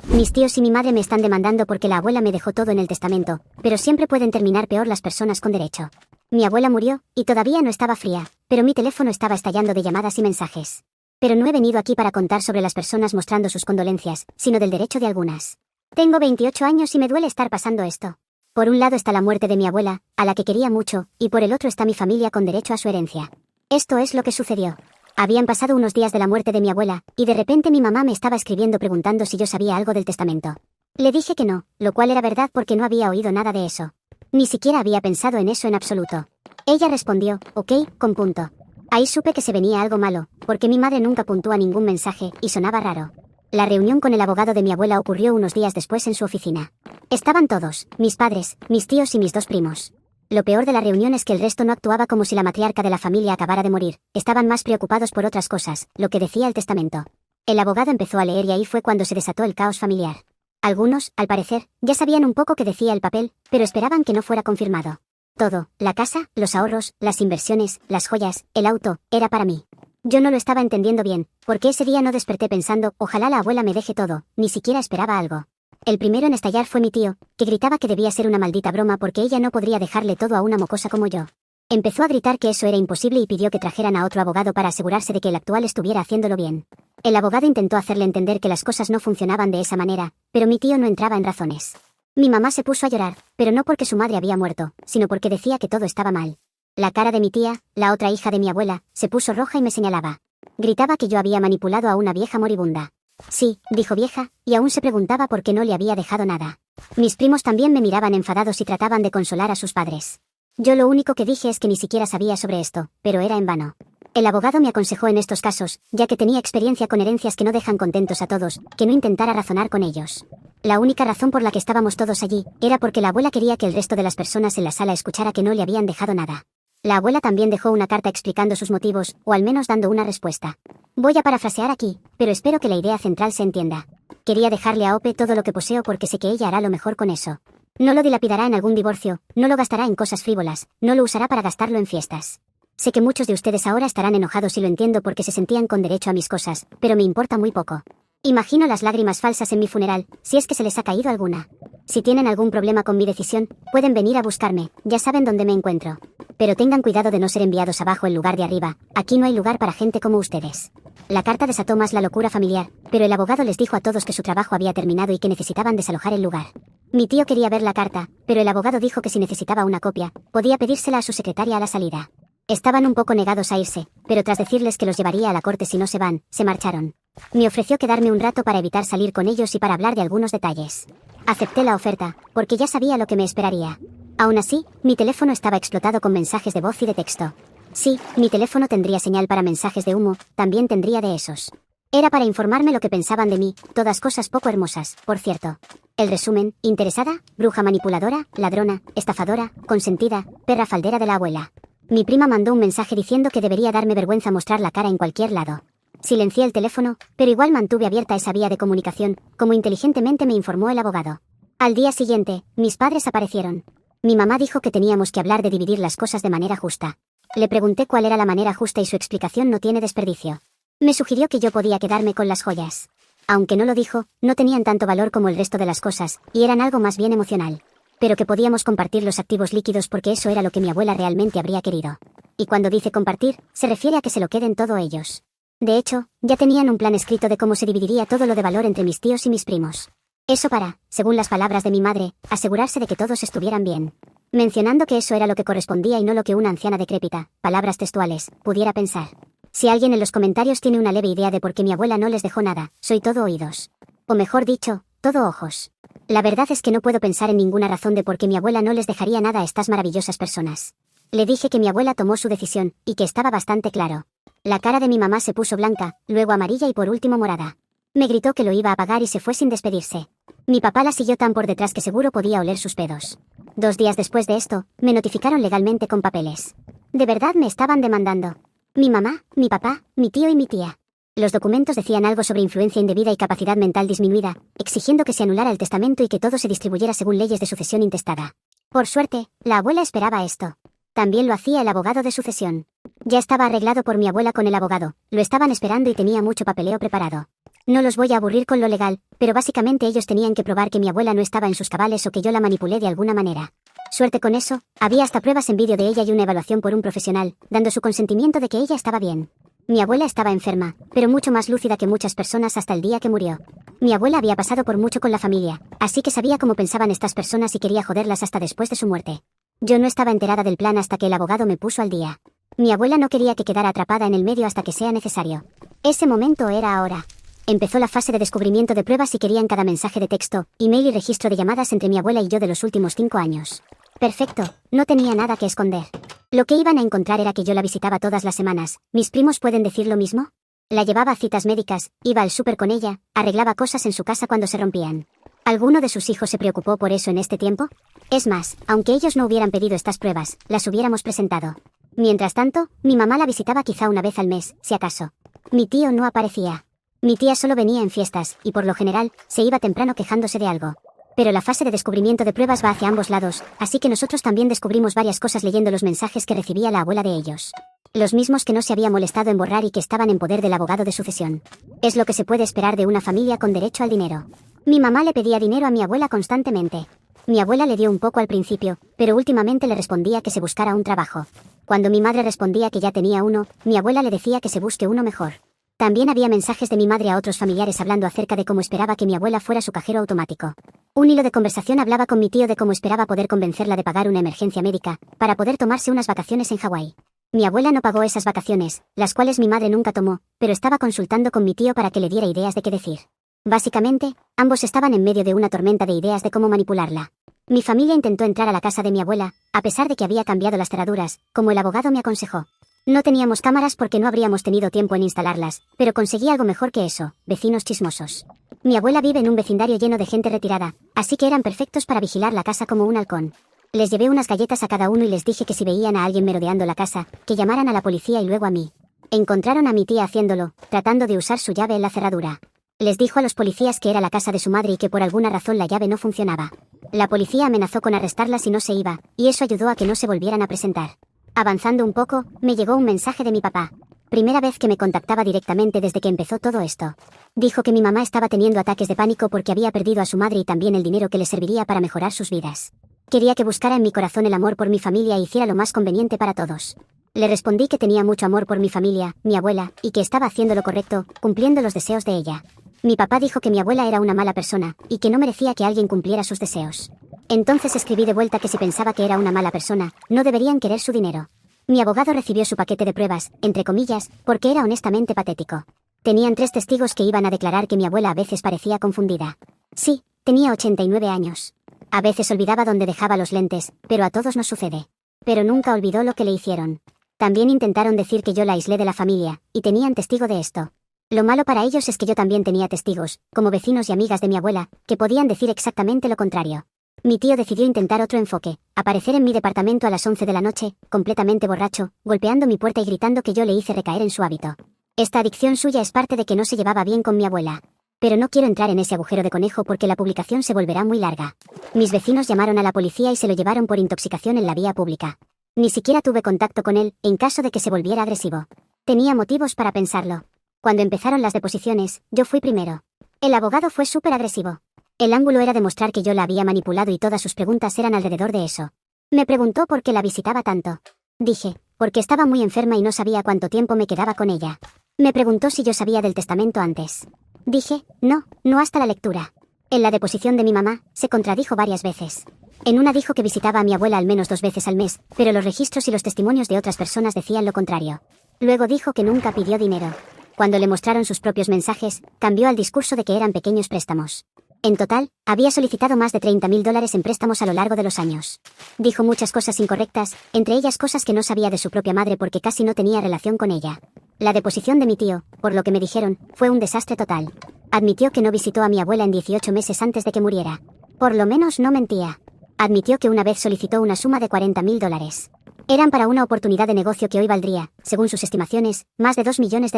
Mis tíos y mi madre me están demandando porque la abuela me dejó todo en el testamento, pero siempre pueden terminar peor las personas con derecho. Mi abuela murió, y todavía no estaba fría, pero mi teléfono estaba estallando de llamadas y mensajes. Pero no he venido aquí para contar sobre las personas mostrando sus condolencias, sino del derecho de algunas. Tengo 28 años y me duele estar pasando esto. Por un lado está la muerte de mi abuela, a la que quería mucho, y por el otro está mi familia con derecho a su herencia. Esto es lo que sucedió. Habían pasado unos días de la muerte de mi abuela, y de repente mi mamá me estaba escribiendo preguntando si yo sabía algo del testamento. Le dije que no, lo cual era verdad porque no había oído nada de eso. Ni siquiera había pensado en eso en absoluto. Ella respondió, ok, con punto. Ahí supe que se venía algo malo, porque mi madre nunca puntúa ningún mensaje, y sonaba raro. La reunión con el abogado de mi abuela ocurrió unos días después en su oficina. Estaban todos, mis padres, mis tíos y mis dos primos. Lo peor de la reunión es que el resto no actuaba como si la matriarca de la familia acabara de morir, estaban más preocupados por otras cosas, lo que decía el testamento. El abogado empezó a leer y ahí fue cuando se desató el caos familiar. Algunos, al parecer, ya sabían un poco qué decía el papel, pero esperaban que no fuera confirmado. Todo, la casa, los ahorros, las inversiones, las joyas, el auto, era para mí. Yo no lo estaba entendiendo bien, porque ese día no desperté pensando, ojalá la abuela me deje todo, ni siquiera esperaba algo. El primero en estallar fue mi tío, que gritaba que debía ser una maldita broma porque ella no podría dejarle todo a una mocosa como yo. Empezó a gritar que eso era imposible y pidió que trajeran a otro abogado para asegurarse de que el actual estuviera haciéndolo bien. El abogado intentó hacerle entender que las cosas no funcionaban de esa manera, pero mi tío no entraba en razones. Mi mamá se puso a llorar, pero no porque su madre había muerto, sino porque decía que todo estaba mal. La cara de mi tía, la otra hija de mi abuela, se puso roja y me señalaba. Gritaba que yo había manipulado a una vieja moribunda. Sí, dijo vieja, y aún se preguntaba por qué no le había dejado nada. Mis primos también me miraban enfadados y trataban de consolar a sus padres. Yo lo único que dije es que ni siquiera sabía sobre esto, pero era en vano. El abogado me aconsejó en estos casos, ya que tenía experiencia con herencias que no dejan contentos a todos, que no intentara razonar con ellos. La única razón por la que estábamos todos allí, era porque la abuela quería que el resto de las personas en la sala escuchara que no le habían dejado nada. La abuela también dejó una carta explicando sus motivos, o al menos dando una respuesta. Voy a parafrasear aquí, pero espero que la idea central se entienda. Quería dejarle a Ope todo lo que poseo porque sé que ella hará lo mejor con eso. No lo dilapidará en algún divorcio, no lo gastará en cosas frívolas, no lo usará para gastarlo en fiestas. Sé que muchos de ustedes ahora estarán enojados y lo entiendo porque se sentían con derecho a mis cosas, pero me importa muy poco. Imagino las lágrimas falsas en mi funeral, si es que se les ha caído alguna. Si tienen algún problema con mi decisión, pueden venir a buscarme, ya saben dónde me encuentro. Pero tengan cuidado de no ser enviados abajo en lugar de arriba, aquí no hay lugar para gente como ustedes. La carta desató más la locura familiar, pero el abogado les dijo a todos que su trabajo había terminado y que necesitaban desalojar el lugar. Mi tío quería ver la carta, pero el abogado dijo que si necesitaba una copia, podía pedírsela a su secretaria a la salida. Estaban un poco negados a irse, pero tras decirles que los llevaría a la corte si no se van, se marcharon. Me ofreció quedarme un rato para evitar salir con ellos y para hablar de algunos detalles. Acepté la oferta, porque ya sabía lo que me esperaría. Aún así, mi teléfono estaba explotado con mensajes de voz y de texto. Sí, mi teléfono tendría señal para mensajes de humo, también tendría de esos. Era para informarme lo que pensaban de mí, todas cosas poco hermosas, por cierto. El resumen: interesada, bruja manipuladora, ladrona, estafadora, consentida, perra faldera de la abuela. Mi prima mandó un mensaje diciendo que debería darme vergüenza mostrar la cara en cualquier lado. Silencié el teléfono, pero igual mantuve abierta esa vía de comunicación, como inteligentemente me informó el abogado. Al día siguiente, mis padres aparecieron. Mi mamá dijo que teníamos que hablar de dividir las cosas de manera justa. Le pregunté cuál era la manera justa y su explicación no tiene desperdicio. Me sugirió que yo podía quedarme con las joyas. Aunque no lo dijo, no tenían tanto valor como el resto de las cosas, y eran algo más bien emocional. Pero que podíamos compartir los activos líquidos porque eso era lo que mi abuela realmente habría querido. Y cuando dice compartir, se refiere a que se lo queden todo ellos. De hecho, ya tenían un plan escrito de cómo se dividiría todo lo de valor entre mis tíos y mis primos. Eso para, según las palabras de mi madre, asegurarse de que todos estuvieran bien. Mencionando que eso era lo que correspondía y no lo que una anciana decrépita, palabras textuales, pudiera pensar. Si alguien en los comentarios tiene una leve idea de por qué mi abuela no les dejó nada, soy todo oídos. O mejor dicho, todo ojos. La verdad es que no puedo pensar en ninguna razón de por qué mi abuela no les dejaría nada a estas maravillosas personas. Le dije que mi abuela tomó su decisión, y que estaba bastante claro. La cara de mi mamá se puso blanca, luego amarilla y por último morada. Me gritó que lo iba a pagar y se fue sin despedirse. Mi papá la siguió tan por detrás que seguro podía oler sus pedos. 2 días después de esto, me notificaron legalmente con papeles. De verdad me estaban demandando. Mi mamá, mi papá, mi tío y mi tía. Los documentos decían algo sobre influencia indebida y capacidad mental disminuida, exigiendo que se anulara el testamento y que todo se distribuyera según leyes de sucesión intestada. Por suerte, la abuela esperaba esto. También lo hacía el abogado de sucesión. Ya estaba arreglado por mi abuela con el abogado, lo estaban esperando y tenía mucho papeleo preparado. No los voy a aburrir con lo legal, pero básicamente ellos tenían que probar que mi abuela no estaba en sus cabales o que yo la manipulé de alguna manera. Suerte con eso, había hasta pruebas en vídeo de ella y una evaluación por un profesional, dando su consentimiento de que ella estaba bien. Mi abuela estaba enferma, pero mucho más lúcida que muchas personas hasta el día que murió. Mi abuela había pasado por mucho con la familia, así que sabía cómo pensaban estas personas y quería joderlas hasta después de su muerte. Yo no estaba enterada del plan hasta que el abogado me puso al día. Mi abuela no quería que quedara atrapada en el medio hasta que sea necesario. Ese momento era ahora. Empezó la fase de descubrimiento de pruebas y querían cada mensaje de texto, email y registro de llamadas entre mi abuela y yo de los últimos 5 años. Perfecto, no tenía nada que esconder. Lo que iban a encontrar era que yo la visitaba todas las semanas. ¿Mis primos pueden decir lo mismo? La llevaba a citas médicas, iba al súper con ella, arreglaba cosas en su casa cuando se rompían. ¿Alguno de sus hijos se preocupó por eso en este tiempo? Es más, aunque ellos no hubieran pedido estas pruebas, las hubiéramos presentado. Mientras tanto, mi mamá la visitaba quizá una vez al mes, si acaso. Mi tío no aparecía. Mi tía solo venía en fiestas, y por lo general, se iba temprano quejándose de algo. Pero la fase de descubrimiento de pruebas va hacia ambos lados, así que nosotros también descubrimos varias cosas leyendo los mensajes que recibía la abuela de ellos. Los mismos que no se había molestado en borrar y que estaban en poder del abogado de sucesión. Es lo que se puede esperar de una familia con derecho al dinero. Mi mamá le pedía dinero a mi abuela constantemente. Mi abuela le dio un poco al principio, pero últimamente le respondía que se buscara un trabajo. Cuando mi madre respondía que ya tenía uno, mi abuela le decía que se busque uno mejor. También había mensajes de mi madre a otros familiares hablando acerca de cómo esperaba que mi abuela fuera su cajero automático. Un hilo de conversación hablaba con mi tío de cómo esperaba poder convencerla de pagar una emergencia médica, para poder tomarse unas vacaciones en Hawái. Mi abuela no pagó esas vacaciones, las cuales mi madre nunca tomó, pero estaba consultando con mi tío para que le diera ideas de qué decir. Básicamente, ambos estaban en medio de una tormenta de ideas de cómo manipularla. Mi familia intentó entrar a la casa de mi abuela, a pesar de que había cambiado las cerraduras, como el abogado me aconsejó. No teníamos cámaras porque no habríamos tenido tiempo en instalarlas, pero conseguí algo mejor que eso, vecinos chismosos. Mi abuela vive en un vecindario lleno de gente retirada, así que eran perfectos para vigilar la casa como un halcón. Les llevé unas galletas a cada uno y les dije que si veían a alguien merodeando la casa, que llamaran a la policía y luego a mí. Encontraron a mi tía haciéndolo, tratando de usar su llave en la cerradura. Les dijo a los policías que era la casa de su madre y que por alguna razón la llave no funcionaba. La policía amenazó con arrestarla si no se iba, y eso ayudó a que no se volvieran a presentar. Avanzando un poco, me llegó un mensaje de mi papá. Primera vez que me contactaba directamente desde que empezó todo esto. Dijo que mi mamá estaba teniendo ataques de pánico porque había perdido a su madre y también el dinero que le serviría para mejorar sus vidas. Quería que buscara en mi corazón el amor por mi familia e hiciera lo más conveniente para todos. Le respondí que tenía mucho amor por mi familia, mi abuela, y que estaba haciendo lo correcto, cumpliendo los deseos de ella. Mi papá dijo que mi abuela era una mala persona, y que no merecía que alguien cumpliera sus deseos. Entonces escribí de vuelta que si pensaba que era una mala persona, no deberían querer su dinero. Mi abogado recibió su paquete de pruebas, entre comillas, porque era honestamente patético. Tenían 3 testigos que iban a declarar que mi abuela a veces parecía confundida. Sí, tenía 89 años. A veces olvidaba dónde dejaba los lentes, pero a todos nos sucede. Pero nunca olvidó lo que le hicieron. También intentaron decir que yo la aislé de la familia, y tenían testigo de esto. Lo malo para ellos es que yo también tenía testigos, como vecinos y amigas de mi abuela, que podían decir exactamente lo contrario. Mi tío decidió intentar otro enfoque, aparecer en mi departamento a las 11 de la noche, completamente borracho, golpeando mi puerta y gritando que yo le hice recaer en su hábito. Esta adicción suya es parte de que no se llevaba bien con mi abuela. Pero no quiero entrar en ese agujero de conejo porque la publicación se volverá muy larga. Mis vecinos llamaron a la policía y se lo llevaron por intoxicación en la vía pública. Ni siquiera tuve contacto con él, en caso de que se volviera agresivo. Tenía motivos para pensarlo. Cuando empezaron las deposiciones, yo fui primero. El abogado fue súper agresivo. El ángulo era demostrar que yo la había manipulado y todas sus preguntas eran alrededor de eso. Me preguntó por qué la visitaba tanto. Dije, porque estaba muy enferma y no sabía cuánto tiempo me quedaba con ella. Me preguntó si yo sabía del testamento antes. Dije, no hasta la lectura. En la deposición de mi mamá, se contradijo varias veces. En una dijo que visitaba a mi abuela al menos 2 veces al mes, pero los registros y los testimonios de otras personas decían lo contrario. Luego dijo que nunca pidió dinero. Cuando le mostraron sus propios mensajes, cambió al discurso de que eran pequeños préstamos. En total, había solicitado más de $30.000 en préstamos a lo largo de los años. Dijo muchas cosas incorrectas, entre ellas cosas que no sabía de su propia madre porque casi no tenía relación con ella. La deposición de mi tío, por lo que me dijeron, fue un desastre total. Admitió que no visitó a mi abuela en 18 meses antes de que muriera. Por lo menos no mentía. Admitió que una vez solicitó una suma de $40.000. Eran para una oportunidad de negocio que hoy valdría, según sus estimaciones, más de $2 millones.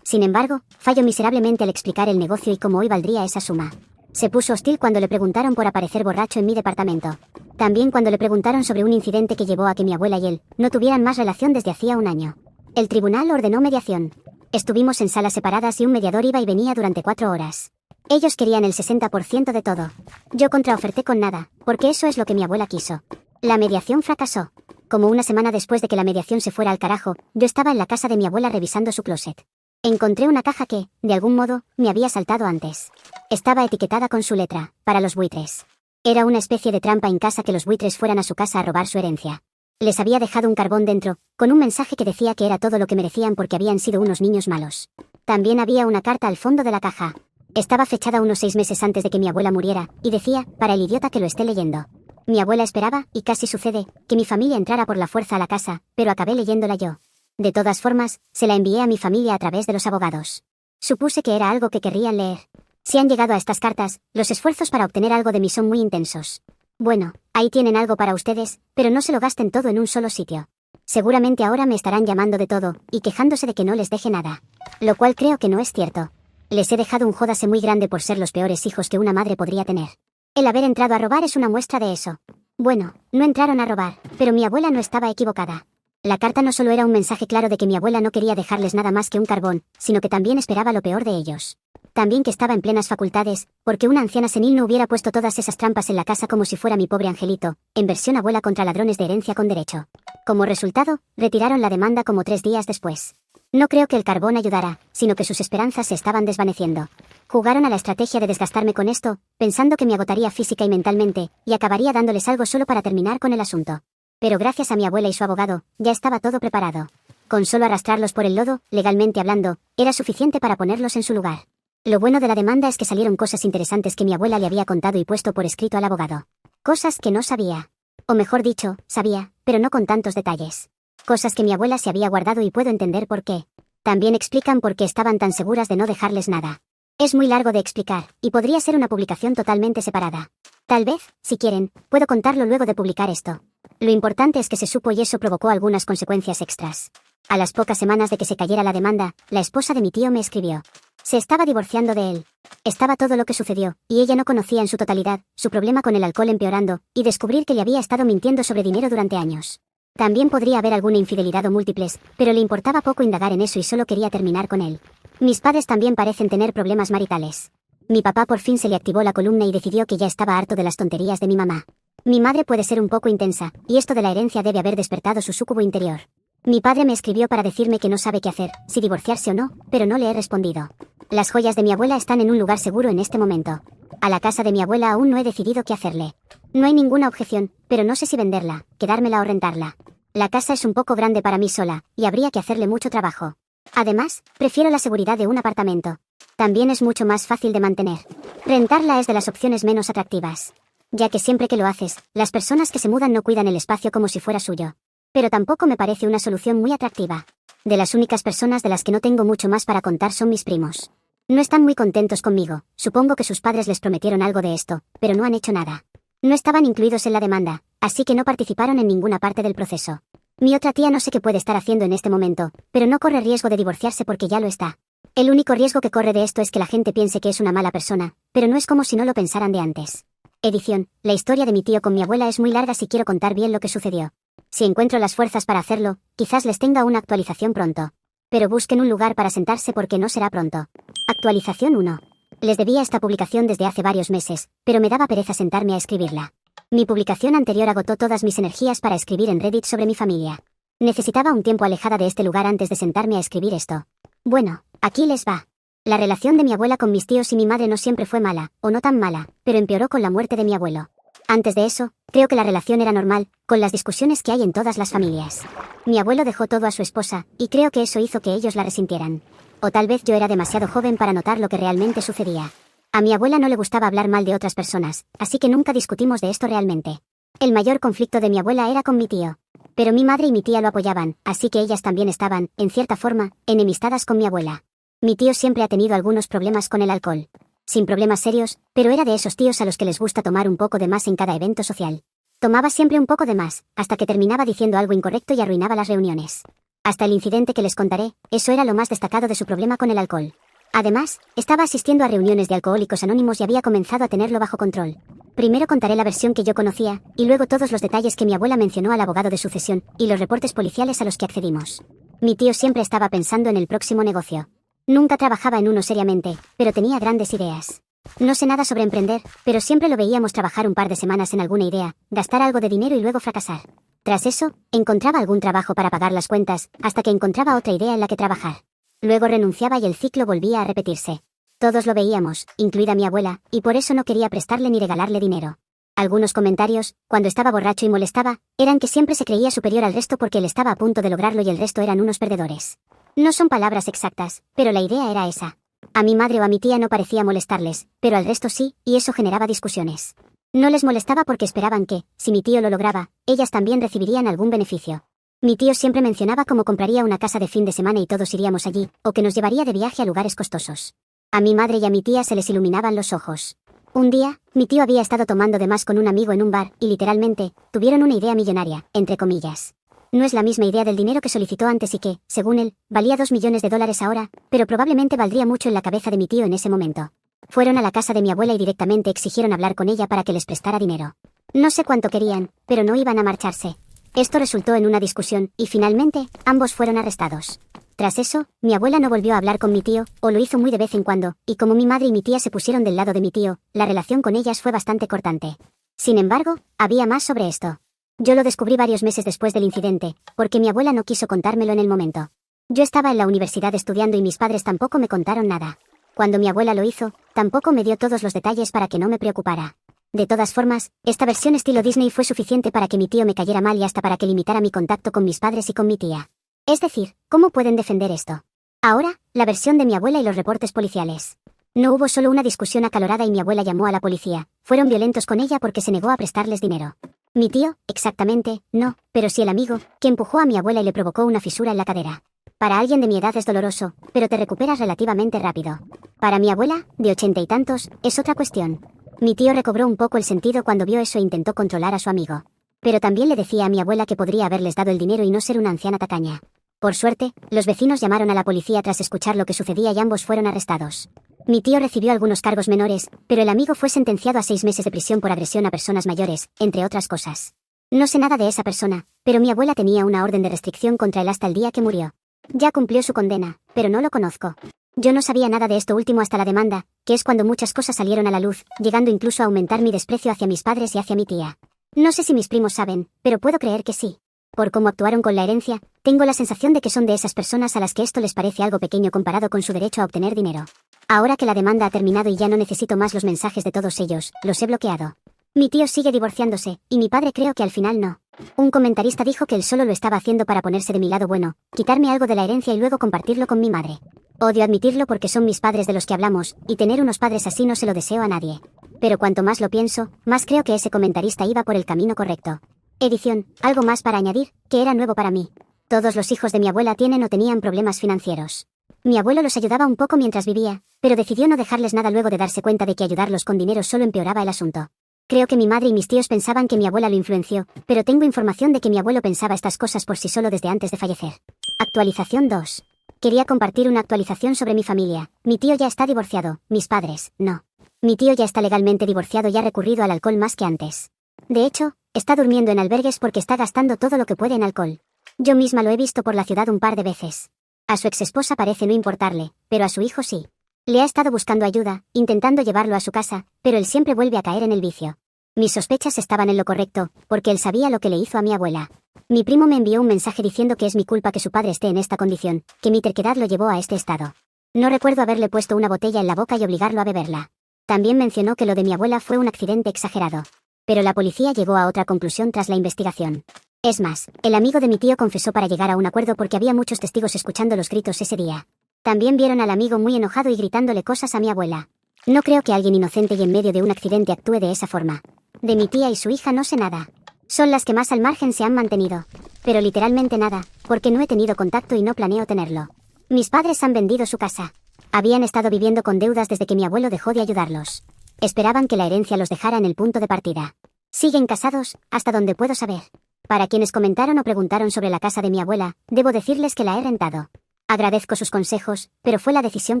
Sin embargo, falló miserablemente al explicar el negocio y cómo hoy valdría esa suma. Se puso hostil cuando le preguntaron por aparecer borracho en mi departamento. También cuando le preguntaron sobre un incidente que llevó a que mi abuela y él no tuvieran más relación desde hacía un año. El tribunal ordenó mediación. Estuvimos en salas separadas y un mediador iba y venía durante 4 horas. Ellos querían el 60% de todo. Yo contraoferté con nada, porque eso es lo que mi abuela quiso. La mediación fracasó. Como una semana después de que la mediación se fuera al carajo, yo estaba en la casa de mi abuela revisando su closet. Encontré una caja que, de algún modo, me había saltado antes. Estaba etiquetada con su letra, para los buitres. Era una especie de trampa en casa que los buitres fueran a su casa a robar su herencia. Les había dejado un carbón dentro, con un mensaje que decía que era todo lo que merecían porque habían sido unos niños malos. También había una carta al fondo de la caja. Estaba fechada unos 6 meses antes de que mi abuela muriera, y decía, para el idiota que lo esté leyendo. Mi abuela esperaba, y casi sucede, que mi familia entrara por la fuerza a la casa, pero acabé leyéndola yo. De todas formas, se la envié a mi familia a través de los abogados. Supuse que era algo que querrían leer. Si han llegado a estas cartas, los esfuerzos para obtener algo de mí son muy intensos. Bueno, ahí tienen algo para ustedes, pero no se lo gasten todo en un solo sitio. Seguramente ahora me estarán llamando de todo, y quejándose de que no les deje nada. Lo cual creo que no es cierto. Les he dejado un jódase muy grande por ser los peores hijos que una madre podría tener. El haber entrado a robar es una muestra de eso. Bueno, no entraron a robar, pero mi abuela no estaba equivocada. La carta no solo era un mensaje claro de que mi abuela no quería dejarles nada más que un carbón, sino que también esperaba lo peor de ellos. También que estaba en plenas facultades, porque una anciana senil no hubiera puesto todas esas trampas en la casa como si fuera mi pobre angelito, en versión abuela contra ladrones de herencia con derecho. Como resultado, retiraron la demanda como 3 días después. No creo que el carbón ayudara, sino que sus esperanzas se estaban desvaneciendo. Jugaron a la estrategia de desgastarme con esto, pensando que me agotaría física y mentalmente, y acabaría dándoles algo solo para terminar con el asunto. Pero gracias a mi abuela y su abogado, ya estaba todo preparado. Con solo arrastrarlos por el lodo, legalmente hablando, era suficiente para ponerlos en su lugar. Lo bueno de la demanda es que salieron cosas interesantes que mi abuela le había contado y puesto por escrito al abogado. Cosas que no sabía. O mejor dicho, sabía, pero no con tantos detalles. Cosas que mi abuela se había guardado y puedo entender por qué. También explican por qué estaban tan seguras de no dejarles nada. Es muy largo de explicar, y podría ser una publicación totalmente separada. Tal vez, si quieren, puedo contarlo luego de publicar esto. Lo importante es que se supo y eso provocó algunas consecuencias extras. A las pocas semanas de que se cayera la demanda, la esposa de mi tío me escribió. Se estaba divorciando de él. Estaba todo lo que sucedió, y ella no conocía en su totalidad, su problema con el alcohol empeorando, y descubrir que le había estado mintiendo sobre dinero durante años. También podría haber alguna infidelidad o múltiples, pero le importaba poco indagar en eso y solo quería terminar con él. Mis padres también parecen tener problemas maritales. Mi papá por fin se le activó la columna y decidió que ya estaba harto de las tonterías de mi mamá. Mi madre puede ser un poco intensa, y esto de la herencia debe haber despertado su súcubo interior. Mi padre me escribió para decirme que no sabe qué hacer, si divorciarse o no, pero no le he respondido. Las joyas de mi abuela están en un lugar seguro en este momento. A la casa de mi abuela aún no he decidido qué hacerle. No hay ninguna objeción, pero no sé si venderla, quedármela o rentarla. La casa es un poco grande para mí sola, y habría que hacerle mucho trabajo. Además, prefiero la seguridad de un apartamento. También es mucho más fácil de mantener. Rentarla es de las opciones menos atractivas. Ya que siempre que lo haces, las personas que se mudan no cuidan el espacio como si fuera suyo. Pero tampoco me parece una solución muy atractiva. De las únicas personas de las que no tengo mucho más para contar son mis primos. No están muy contentos conmigo, supongo que sus padres les prometieron algo de esto, pero no han hecho nada. No estaban incluidos en la demanda, así que no participaron en ninguna parte del proceso. Mi otra tía no sé qué puede estar haciendo en este momento, pero no corre riesgo de divorciarse porque ya lo está. El único riesgo que corre de esto es que la gente piense que es una mala persona, pero no es como si no lo pensaran de antes. Edición, la historia de mi tío con mi abuela es muy larga si quiero contar bien lo que sucedió. Si encuentro las fuerzas para hacerlo, quizás les tenga una actualización pronto. Pero busquen un lugar para sentarse porque no será pronto. Actualización 1. Les debía esta publicación desde hace varios meses, pero me daba pereza sentarme a escribirla. Mi publicación anterior agotó todas mis energías para escribir en Reddit sobre mi familia. Necesitaba un tiempo alejada de este lugar antes de sentarme a escribir esto. Bueno, aquí les va. La relación de mi abuela con mis tíos y mi madre no siempre fue mala, o no tan mala, pero empeoró con la muerte de mi abuelo. Antes de eso, creo que la relación era normal, con las discusiones que hay en todas las familias. Mi abuelo dejó todo a su esposa, y creo que eso hizo que ellos la resintieran. O tal vez yo era demasiado joven para notar lo que realmente sucedía. A mi abuela no le gustaba hablar mal de otras personas, así que nunca discutimos de esto realmente. El mayor conflicto de mi abuela era con mi tío. Pero mi madre y mi tía lo apoyaban, así que ellas también estaban, en cierta forma, enemistadas con mi abuela. Mi tío siempre ha tenido algunos problemas con el alcohol. Sin problemas serios, pero era de esos tíos a los que les gusta tomar un poco de más en cada evento social. Tomaba siempre un poco de más, hasta que terminaba diciendo algo incorrecto y arruinaba las reuniones. Hasta el incidente que les contaré, eso era lo más destacado de su problema con el alcohol. Además, estaba asistiendo a reuniones de alcohólicos anónimos y había comenzado a tenerlo bajo control. Primero contaré la versión que yo conocía, y luego todos los detalles que mi abuela mencionó al abogado de sucesión, y los reportes policiales a los que accedimos. Mi tío siempre estaba pensando en el próximo negocio. Nunca trabajaba en uno seriamente, pero tenía grandes ideas. No sé nada sobre emprender, pero siempre lo veíamos trabajar un par de semanas en alguna idea, gastar algo de dinero y luego fracasar. Tras eso, encontraba algún trabajo para pagar las cuentas, hasta que encontraba otra idea en la que trabajar. Luego renunciaba y el ciclo volvía a repetirse. Todos lo veíamos, incluida mi abuela, y por eso no quería prestarle ni regalarle dinero. Algunos comentarios, cuando estaba borracho y molestaba, eran que siempre se creía superior al resto porque él estaba a punto de lograrlo y el resto eran unos perdedores. No son palabras exactas, pero la idea era esa. A mi madre o a mi tía no parecía molestarles, pero al resto sí, y eso generaba discusiones. No les molestaba porque esperaban que, si mi tío lo lograba, ellas también recibirían algún beneficio. Mi tío siempre mencionaba cómo compraría una casa de fin de semana y todos iríamos allí, o que nos llevaría de viaje a lugares costosos. A mi madre y a mi tía se les iluminaban los ojos. Un día, mi tío había estado tomando de más con un amigo en un bar, y literalmente, tuvieron una idea millonaria, entre comillas. No es la misma idea del dinero que solicitó antes y que, según él, valía $2 millones ahora, pero probablemente valdría mucho en la cabeza de mi tío en ese momento. Fueron a la casa de mi abuela y directamente exigieron hablar con ella para que les prestara dinero. No sé cuánto querían, pero no iban a marcharse. Esto resultó en una discusión, y finalmente, ambos fueron arrestados. Tras eso, mi abuela no volvió a hablar con mi tío, o lo hizo muy de vez en cuando, y como mi madre y mi tía se pusieron del lado de mi tío, la relación con ellas fue bastante cortante. Sin embargo, había más sobre esto. Yo lo descubrí varios meses después del incidente, porque mi abuela no quiso contármelo en el momento. Yo estaba en la universidad estudiando y mis padres tampoco me contaron nada. Cuando mi abuela lo hizo, tampoco me dio todos los detalles para que no me preocupara. De todas formas, esta versión estilo Disney fue suficiente para que mi tío me cayera mal y hasta para que limitara mi contacto con mis padres y con mi tía. Es decir, ¿cómo pueden defender esto? Ahora, la versión de mi abuela y los reportes policiales. No hubo solo una discusión acalorada y mi abuela llamó a la policía. Fueron violentos con ella porque se negó a prestarles dinero. Mi tío, exactamente, no, pero sí el amigo, que empujó a mi abuela y le provocó una fisura en la cadera. Para alguien de mi edad es doloroso, pero te recuperas relativamente rápido. Para mi abuela, de 80 y tantos, es otra cuestión. Mi tío recobró un poco el sentido cuando vio eso e intentó controlar a su amigo. Pero también le decía a mi abuela que podría haberles dado el dinero y no ser una anciana tacaña. Por suerte, los vecinos llamaron a la policía tras escuchar lo que sucedía y ambos fueron arrestados. Mi tío recibió algunos cargos menores, pero el amigo fue sentenciado a 6 meses de prisión por agresión a personas mayores, entre otras cosas. No sé nada de esa persona, pero mi abuela tenía una orden de restricción contra él hasta el día que murió. Ya cumplió su condena, pero no lo conozco. Yo no sabía nada de esto último hasta la demanda, que es cuando muchas cosas salieron a la luz, llegando incluso a aumentar mi desprecio hacia mis padres y hacia mi tía. No sé si mis primos saben, pero puedo creer que sí. Por cómo actuaron con la herencia, tengo la sensación de que son de esas personas a las que esto les parece algo pequeño comparado con su derecho a obtener dinero. Ahora que la demanda ha terminado y ya no necesito más los mensajes de todos ellos, los he bloqueado. Mi tío sigue divorciándose, y mi padre creo que al final no. Un comentarista dijo que él solo lo estaba haciendo para ponerse de mi lado bueno, quitarme algo de la herencia y luego compartirlo con mi madre. Odio admitirlo porque son mis padres de los que hablamos, y tener unos padres así no se lo deseo a nadie. Pero cuanto más lo pienso, más creo que ese comentarista iba por el camino correcto. Edición, algo más para añadir, que era nuevo para mí. Todos los hijos de mi abuela tienen o tenían problemas financieros. Mi abuelo los ayudaba un poco mientras vivía, pero decidió no dejarles nada luego de darse cuenta de que ayudarlos con dinero solo empeoraba el asunto. Creo que mi madre y mis tíos pensaban que mi abuela lo influenció, pero tengo información de que mi abuelo pensaba estas cosas por sí solo desde antes de fallecer. Actualización 2. Quería compartir una actualización sobre mi familia. Mi tío ya está divorciado, mis padres, no. Mi tío ya está legalmente divorciado y ha recurrido al alcohol más que antes. De hecho, está durmiendo en albergues porque está gastando todo lo que puede en alcohol. Yo misma lo he visto por la ciudad un par de veces. A su exesposa parece no importarle, pero a su hijo sí. Le ha estado buscando ayuda, intentando llevarlo a su casa, pero él siempre vuelve a caer en el vicio. Mis sospechas estaban en lo correcto, porque él sabía lo que le hizo a mi abuela. Mi primo me envió un mensaje diciendo que es mi culpa que su padre esté en esta condición, que mi terquedad lo llevó a este estado. No recuerdo haberle puesto una botella en la boca y obligarlo a beberla. También mencionó que lo de mi abuela fue un accidente exagerado. Pero la policía llegó a otra conclusión tras la investigación. Es más, el amigo de mi tío confesó para llegar a un acuerdo porque había muchos testigos escuchando los gritos ese día. También vieron al amigo muy enojado y gritándole cosas a mi abuela. No creo que alguien inocente y en medio de un accidente actúe de esa forma. De mi tía y su hija no sé nada. Son las que más al margen se han mantenido. Pero literalmente nada, porque no he tenido contacto y no planeo tenerlo. Mis padres han vendido su casa. Habían estado viviendo con deudas desde que mi abuelo dejó de ayudarlos. Esperaban que la herencia los dejara en el punto de partida. Siguen casados, hasta donde puedo saber. Para quienes comentaron o preguntaron sobre la casa de mi abuela, debo decirles que la he rentado. Agradezco sus consejos, pero fue la decisión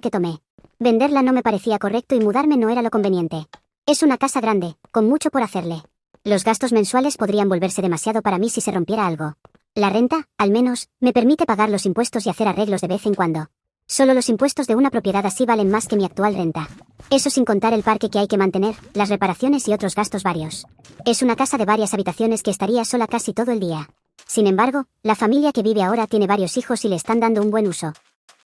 que tomé. Venderla no me parecía correcto y mudarme no era lo conveniente. Es una casa grande, con mucho por hacerle. Los gastos mensuales podrían volverse demasiado para mí si se rompiera algo. La renta, al menos, me permite pagar los impuestos y hacer arreglos de vez en cuando. Solo los impuestos de una propiedad así valen más que mi actual renta. Eso sin contar el parque que hay que mantener, las reparaciones y otros gastos varios. Es una casa de varias habitaciones que estaría sola casi todo el día. Sin embargo, la familia que vive ahora tiene varios hijos y le están dando un buen uso.